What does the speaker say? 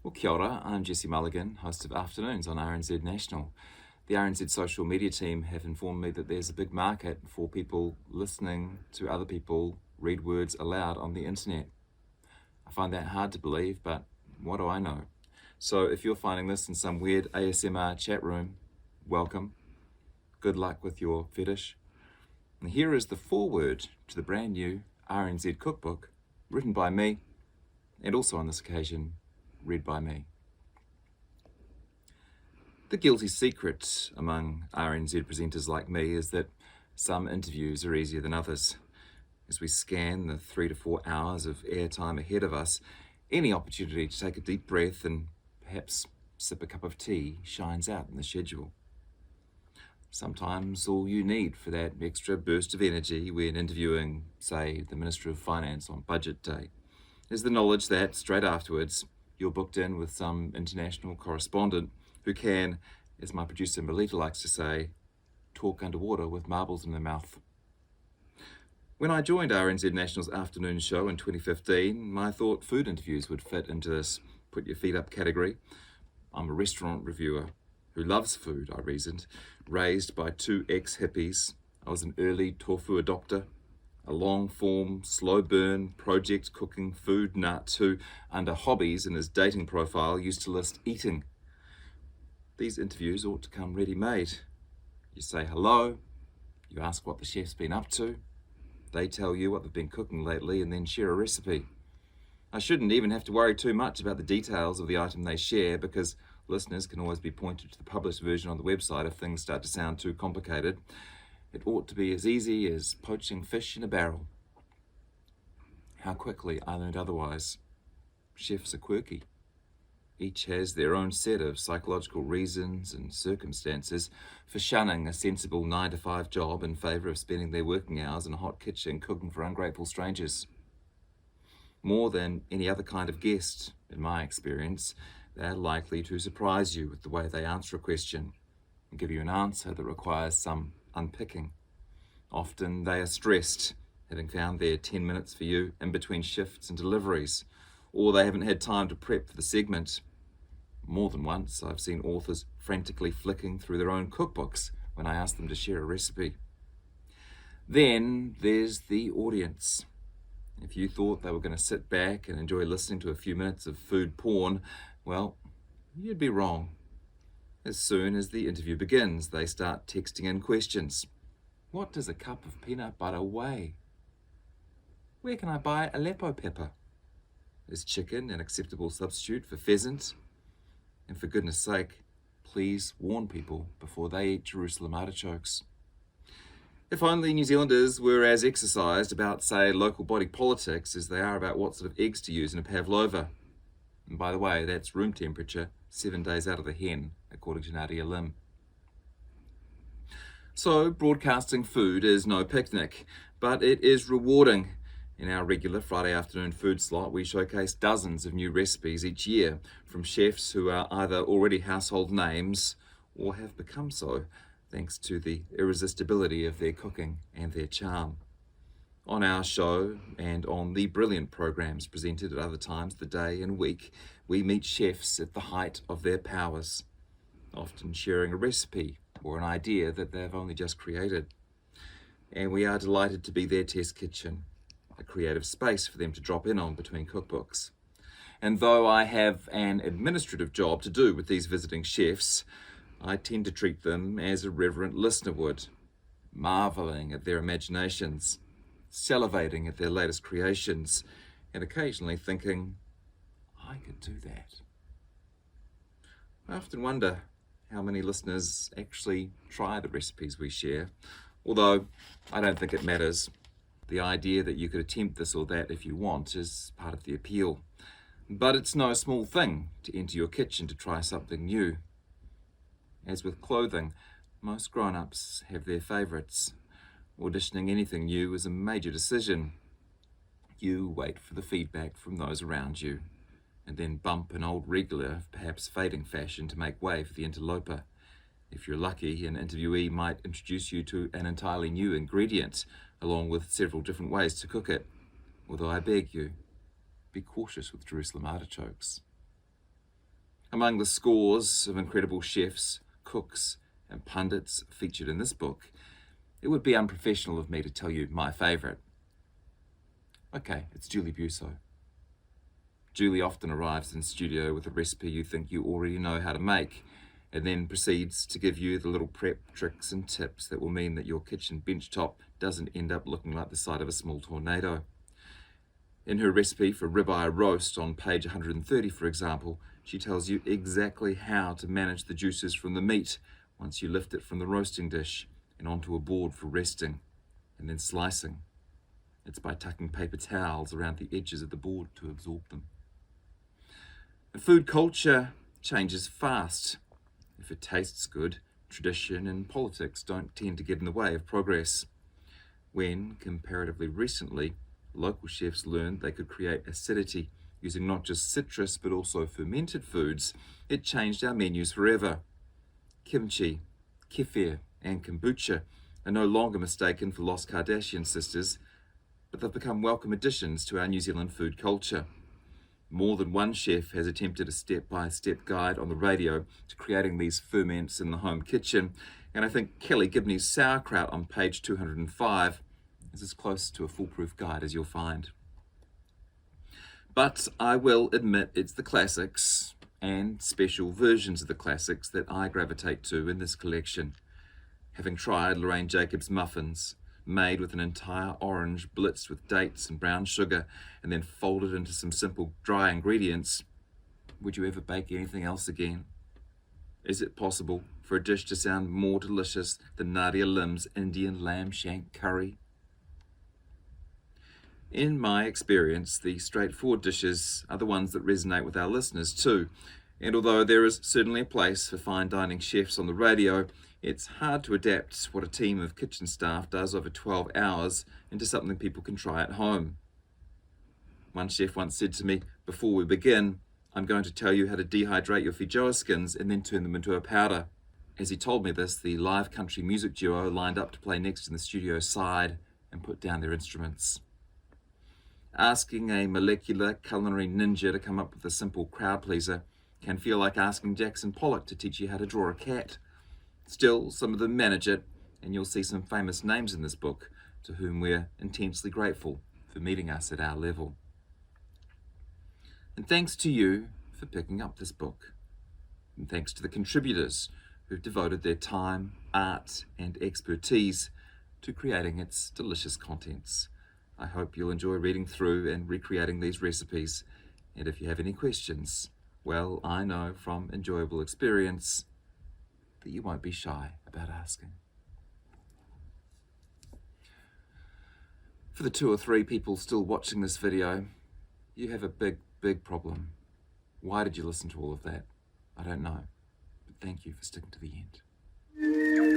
Well, kia ora, I'm Jesse Mulligan, host of Afternoons on RNZ National. The RNZ social media team have informed me that there's a big market for people listening to other people read words aloud on the internet. I find that hard to believe, but what do I know? So if you're finding this in some weird ASMR chat room, welcome. Good luck with your fetish. And here is the foreword to the brand new RNZ Cookbook, written by me, and also on this occasion, read by me. The guilty secret among RNZ presenters like me is that some interviews are easier than others. As we scan the 3 to 4 hours of airtime ahead of us, any opportunity to take a deep breath and perhaps sip a cup of tea shines out in the schedule. Sometimes all you need for that extra burst of energy when interviewing, say, the Minister of Finance on budget day, is the knowledge that straight afterwards you're booked in with some international correspondent who can, as my producer Melita likes to say, talk underwater with marbles in their mouth. When I joined RNZ National's afternoon show in 2015, I thought food interviews would fit into this put your feet up category. I'm a restaurant reviewer who loves food, I reasoned, raised by 2 ex-hippies. I was an early tofu adopter, a long-form, slow-burn, project cooking food nut who, under hobbies in his dating profile, used to list eating. These interviews ought to come ready-made. You say hello, you ask what the chef's been up to, they tell you what they've been cooking lately and then share a recipe. I shouldn't even have to worry too much about the details of the item they share because listeners can always be pointed to the published version on the website if things start to sound too complicated. It ought to be as easy as poaching fish in a barrel. How quickly I learned otherwise. Chefs are quirky. Each has their own set of psychological reasons and circumstances for shunning a sensible 9-to-5 job in favour of spending their working hours in a hot kitchen cooking for ungrateful strangers. More than any other kind of guest, in my experience, they're likely to surprise you with the way they answer a question and give you an answer that requires some unpicking. Often they are stressed, having found their 10 minutes for you in between shifts and deliveries, or they haven't had time to prep for the segment. More than once, I've seen authors frantically flicking through their own cookbooks when I ask them to share a recipe. Then there's the audience. If you thought they were going to sit back and enjoy listening to a few minutes of food porn, well, you'd be wrong. As soon as the interview begins, they start texting in questions. What does a cup of peanut butter weigh? Where can I buy Aleppo pepper? Is chicken an acceptable substitute for pheasant? And for goodness sake, please warn people before they eat Jerusalem artichokes. If only New Zealanders were as exercised about, say, local body politics as they are about what sort of eggs to use in a pavlova. And by the way, that's room temperature, 7 days out of the hen, according to Nadia Lim. So, broadcasting food is no picnic, but it is rewarding. In our regular Friday afternoon food slot, we showcase dozens of new recipes each year from chefs who are either already household names or have become so, thanks to the irresistibility of their cooking and their charm. On our show and on the brilliant programs presented at other times of the day and week, we meet chefs at the height of their powers, often sharing a recipe or an idea that they've only just created. And we are delighted to be their test kitchen, a creative space for them to drop in on between cookbooks. And though I have an administrative job to do with these visiting chefs, I tend to treat them as a reverent listener would, marvelling at their imaginations, salivating at their latest creations, and occasionally thinking, I could do that. I often wonder how many listeners actually try the recipes we share, although I don't think it matters. The idea that you could attempt this or that if you want is part of the appeal. But it's no small thing to enter your kitchen to try something new. As with clothing, most grown-ups have their favourites. Auditioning anything new is a major decision. You wait for the feedback from those around you, and then bump an old regular of perhaps fading fashion to make way for the interloper. If you're lucky, an interviewee might introduce you to an entirely new ingredient, along with several different ways to cook it. Although I beg you, be cautious with Jerusalem artichokes. Among the scores of incredible chefs, cooks, and pundits featured in this book, it would be unprofessional of me to tell you my favourite. Okay, it's Julie Busso. Julie often arrives in studio with a recipe you think you already know how to make, and then proceeds to give you the little prep tricks and tips that will mean that your kitchen benchtop doesn't end up looking like the side of a small tornado. In her recipe for ribeye roast on page 130, for example, she tells you exactly how to manage the juices from the meat once you lift it from the roasting dish and onto a board for resting and then slicing. It's by tucking paper towels around the edges of the board to absorb them. And food culture changes fast. If it tastes good, tradition and politics don't tend to get in the way of progress. When, comparatively recently, local chefs learned they could create acidity using not just citrus but also fermented foods, it changed our menus forever. Kimchi, kefir, and kombucha are no longer mistaken for lost Kardashian sisters, but they've become welcome additions to our New Zealand food culture. More than one chef has attempted a step-by-step guide on the radio to creating these ferments in the home kitchen, and I think Kelly Gibney's sauerkraut on page 205 is as close to a foolproof guide as you'll find. But I will admit it's the classics and special versions of the classics that I gravitate to in this collection. Having tried Lorraine Jacobs' muffins, made with an entire orange blitzed with dates and brown sugar and then folded into some simple dry ingredients, would you ever bake anything else again? Is it possible for a dish to sound more delicious than Nadia Lim's Indian lamb shank curry? In my experience, the straightforward dishes are the ones that resonate with our listeners too. And although there is certainly a place for fine dining chefs on the radio, it's hard to adapt what a team of kitchen staff does over 12 hours into something people can try at home. One chef once said to me, "Before we begin, I'm going to tell you how to dehydrate your feijoa skins and then turn them into a powder." As he told me this, the live country music duo lined up to play next in the studio sighed and put down their instruments. Asking a molecular culinary ninja to come up with a simple crowd pleaser can feel like asking Jackson Pollock to teach you how to draw a cat. Still, some of them manage it, and you'll see some famous names in this book to whom we're intensely grateful for meeting us at our level. And thanks to you for picking up this book. And thanks to the contributors who've devoted their time, art, and expertise to creating its delicious contents. I hope you'll enjoy reading through and recreating these recipes. And if you have any questions, well, I know from enjoyable experience that you won't be shy about asking. For the 2 or 3 people still watching this video, you have a big problem. Why did you listen to all of that? I don't know, but thank you for sticking to the end.